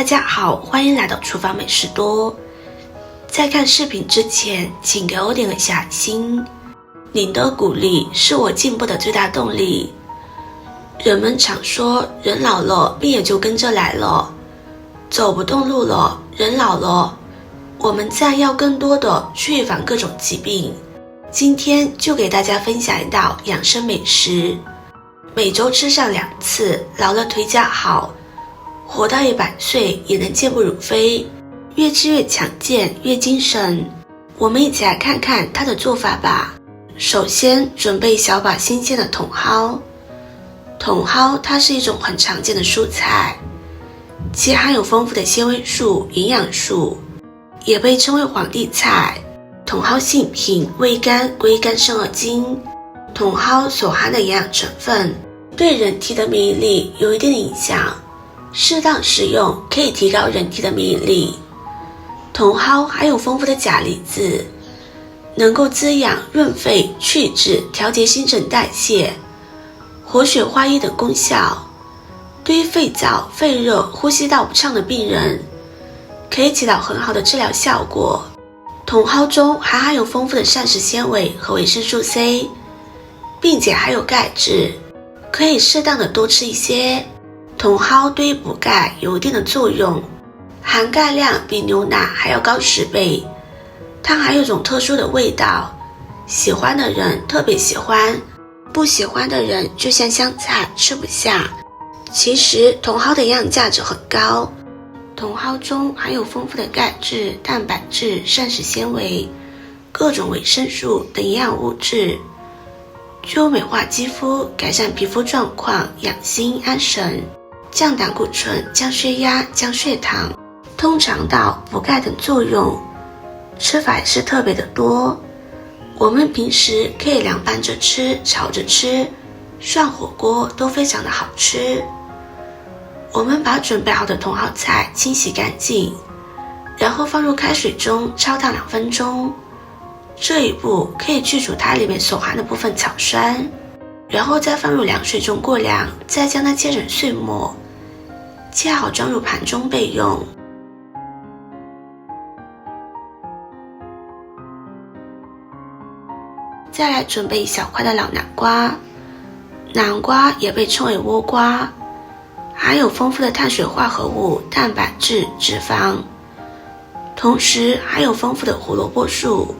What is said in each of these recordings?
大家好，欢迎来到厨房美食多。在看视频之前，请给我点个下心，您的鼓励是我进步的最大动力。人们常说，人老了，病也就跟着来了，走不动路了，人老了，我们自然要更多的去预防各种疾病。今天就给大家分享一道养生美食，每周吃上2次，老了腿脚好，活到100岁也能健步如飞，越吃越强健，越精神。我们一起来看看它的做法吧。首先准备小把新鲜的茼蒿。茼蒿它是一种很常见的蔬菜，其含有丰富的纤维素、营养素，也被称为皇帝菜。茼蒿性平，味甘，归肝肾二经。茼蒿所含的营养成分对人体的免疫力有一定的影响，适当食用可以提高人体的免疫力。茼蒿含有丰富的钾离子，能够滋养、润肺、去脂、调节新陈代谢、活血化瘀等功效。对于肺燥、肺热、呼吸道不畅的病人，可以起到很好的治疗效果。茼蒿中还含有丰富的膳食纤维和维生素 C， 并且还有钙质，可以适当的多吃一些。茼蒿对于补钙有一定的作用，含钙量比牛奶还要高10倍。它还有一种特殊的味道，喜欢的人特别喜欢，不喜欢的人就像香菜吃不下。其实茼蒿的营养价值很高，茼蒿中含有丰富的钙质、蛋白质、膳食纤维、各种维生素等营养物质，具有美化肌肤、改善皮肤状况、养心安神、降胆固醇、降血压、降血糖、通肠道、补钙等作用。吃法也是特别的多，我们平时可以凉拌着吃、炒着吃、涮火锅都非常的好吃。我们把准备好的茼蒿菜清洗干净，然后放入开水中焯烫2分钟。这一步可以去除它里面所含的部分草酸，然后再放入凉水中过凉，再将它切成碎末，切好装入盘中备用。再来准备1小块的老南瓜。南瓜也被称为倭瓜，含有丰富的碳水化合物、蛋白质、脂肪，同时还有丰富的胡萝卜素、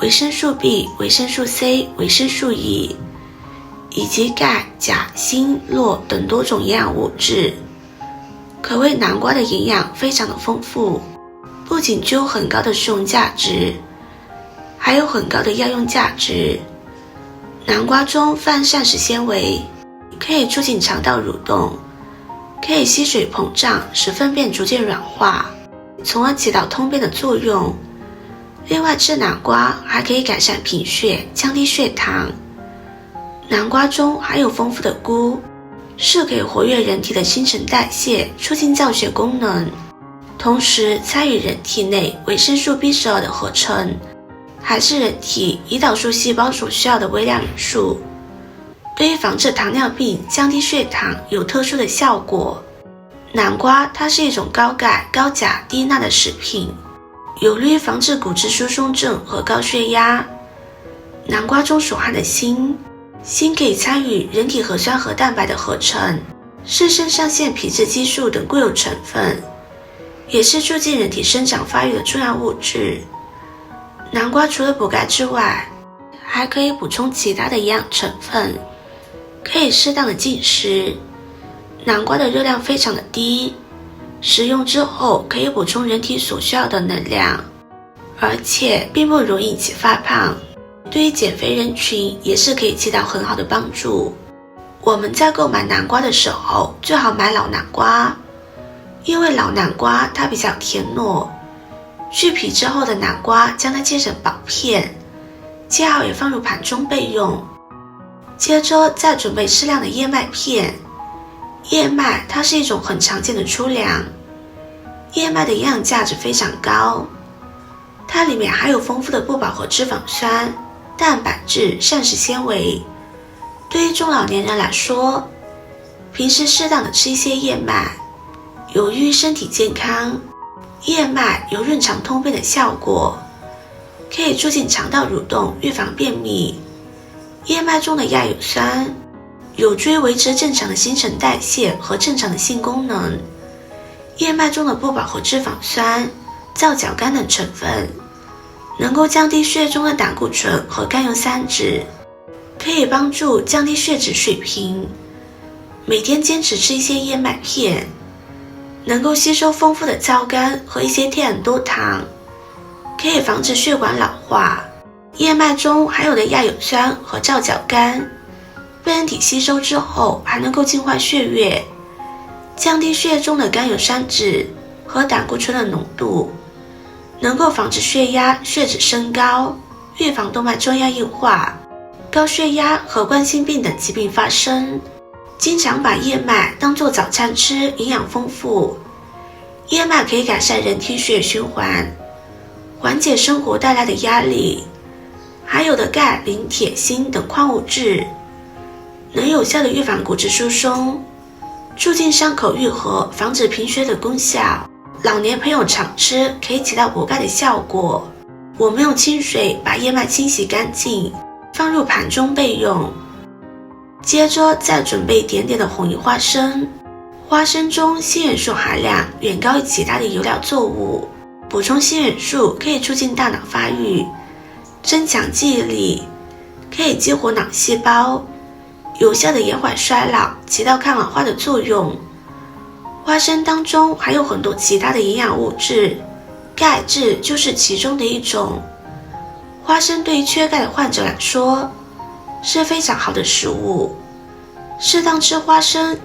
维生素 B、维生素 C、维生素 E， 以及钙、钾、锌、铬等多种营养物质，可谓南瓜的营养非常的丰富，不仅具有很高的食用价值，还有很高的药用价值。南瓜中富含膳食纤维，可以促进肠道蠕动，可以吸水膨胀，使粪便逐渐软化，从而起到通便的作用。另外，吃南瓜还可以改善贫血，降低血糖。南瓜中含有丰富的钴，是可以活跃人体的新陈代谢，促进造血功能，同时参与人体内维生素 B12 的合成，还是人体胰岛素细胞所需要的微量元素，对于防治糖尿病、降低血糖有特殊的效果。南瓜它是一种高钙、高钾、低钠的食品，有利于防治骨质疏松症和高血压。南瓜中所含的锌可以参与人体核酸和蛋白的合成，是肾上腺皮质激素等固有成分，也是促进人体生长发育的重要物质。南瓜除了补钙之外，还可以补充其他的营养成分，可以适当的进食。南瓜的热量非常的低，食用之后可以补充人体所需要的能量，而且并不容易引起发胖，对于减肥人群也是可以起到很好的帮助。我们在购买南瓜的时候，最好买老南瓜，因为老南瓜它比较甜糯。去皮之后的南瓜将它切成薄片，切好也放入盘中备用。接着再准备适量的燕麦片。燕麦它是一种很常见的粗粮，燕麦的营养价值非常高，它里面含有丰富的不饱和脂肪酸、蛋白质、膳食纤维。对于中老年人来说，平时适当的吃一些燕麦，有益身体健康。燕麦有润肠通便的效果，可以促进肠道蠕动，预防便秘。燕麦中的亚油酸有助于维持正常的新陈代谢和正常的性功能。燕麦中的不饱和脂肪酸、皂角苷等成分能够降低血中的胆固醇和甘油三酯，可以帮助降低血脂水平。每天坚持吃一些燕麦片，能够吸收丰富的皂苷和一些天然多糖，可以防止血管老化。燕麦中含有的亚油酸和皂角苷被人体吸收之后，还能够净化血液，降低血中的甘油三酯和胆固醇的浓度，能够防止血压、血脂升高，预防动脉粥样硬化、高血压和冠心病等疾病发生。经常把燕麦当作早餐吃，营养丰富。燕麦可以改善人体血液循环，缓解生活带来的压力。含有的钙、磷、铁、锌等矿物质能有效地预防骨质疏松，促进伤口愈合，防止贫血的功效。老年朋友常吃，可以起到补钙的效果。我们用清水把燕麦清洗干净，放入盘中备用。接着再准备一点点的红衣花生。花生中锌元素含量远高于其他的油料作物，补充锌元素可以促进大脑发育，增强记忆力，可以激活脑细胞，有效的延缓衰老，起到抗老化的作用。花生当中还有很多其他的营养物质，钙质就是其中的一种。花生对于缺钙的患者来说是非常好的食物，适当吃花生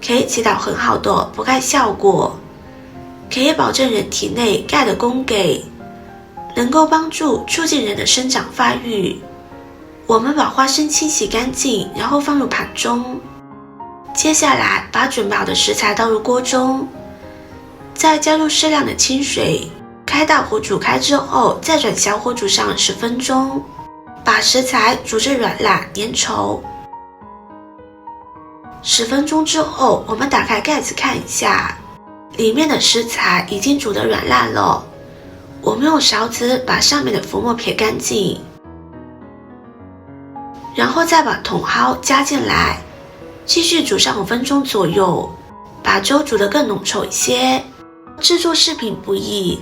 可以起到很好的补钙效果，可以保证人体内钙的供给，能够帮助促进人的生长发育。我们把花生清洗干净，然后放入盘中。接下来把准备好的食材倒入锅中，再加入适量的清水，开大火煮开之后，再转小火煮上10分钟，把食材煮至软烂粘稠。10分钟之后，我们打开盖子看一下，里面的食材已经煮得软烂了。我们用勺子把上面的浮沫撇干净，然后再把茼蒿加进来，继续煮上5分钟左右，把粥煮得更浓稠一些。制作视频不易，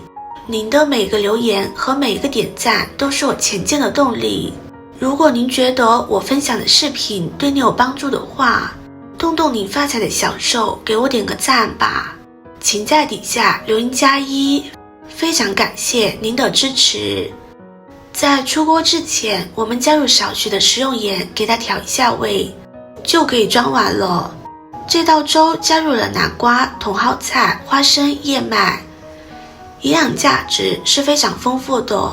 您的每个留言和每一个点赞都是我前进的动力。如果您觉得我分享的视频对你有帮助的话，动动您发财的小手，给我点个赞吧，请在底下留言+1，非常感谢您的支持。在出锅之前，我们加入少许的食用盐，给它调一下味，就可以装完了。这道粥加入了南瓜、茼蒿菜、花生、燕麦，营养价值是非常丰富的。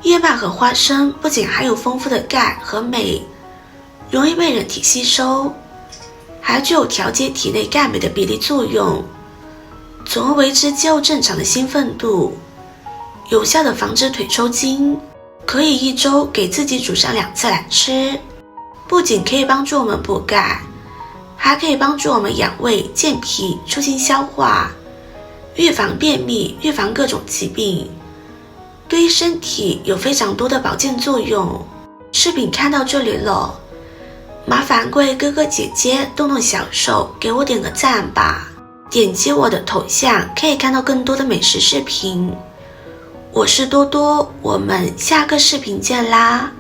燕麦和花生不仅含有丰富的钙和镁，容易被人体吸收，还具有调节体内钙镁的比例作用，从而维持肌肉正常的兴奋度，有效的防止腿抽筋。可以1周给自己煮上2次来吃，不仅可以帮助我们补钙，还可以帮助我们养胃健脾，促进消化，预防便秘，预防各种疾病，对于身体有非常多的保健作用。视频看到这里了，麻烦各位哥哥姐姐动动小手，给我点个赞吧。点击我的头像可以看到更多的美食视频。我是多多，我们下个视频见啦。